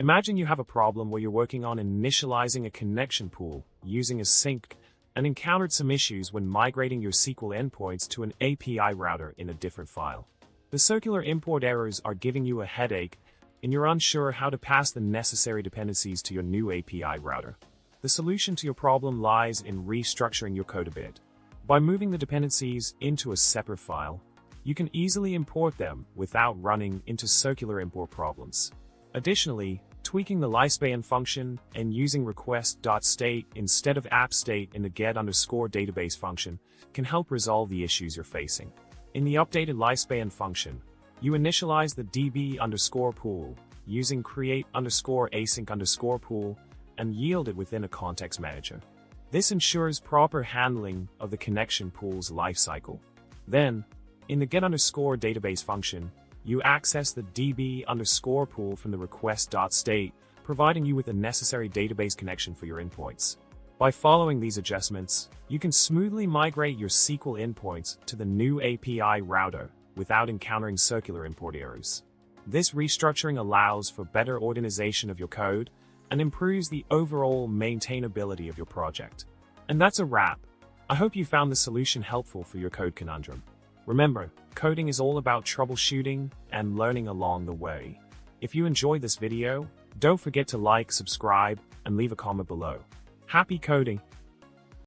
Imagine you have a problem where you're working on initializing a connection pool using Async and encountered some issues when migrating your SQL endpoints to an API router in a different file. The circular import errors are giving you a headache, and you're unsure how to pass the necessary dependencies to your new API router. The solution to your problem lies in restructuring your code a bit. By moving the dependencies into a separate file, you can easily import them without running into circular import problems. Additionally, tweaking the lifespan function and using request.state instead of app_state in the get_database function can help resolve the issues you're facing. In the updated lifespan function, you initialize the db_pool using create_async_pool and yield it within a context manager. This ensures proper handling of the connection pool's lifecycle. Then, in the get_database function, you access the db_pool from the request.state, providing you with the necessary database connection for your endpoints. By following these adjustments, you can smoothly migrate your SQL endpoints to the new API router without encountering circular import errors. This restructuring allows for better organization of your code and improves the overall maintainability of your project. And that's a wrap. I hope you found the solution helpful for your code conundrum. Remember, coding is all about troubleshooting and learning along the way. If you enjoyed this video, don't forget to like, subscribe, and leave a comment below. Happy coding!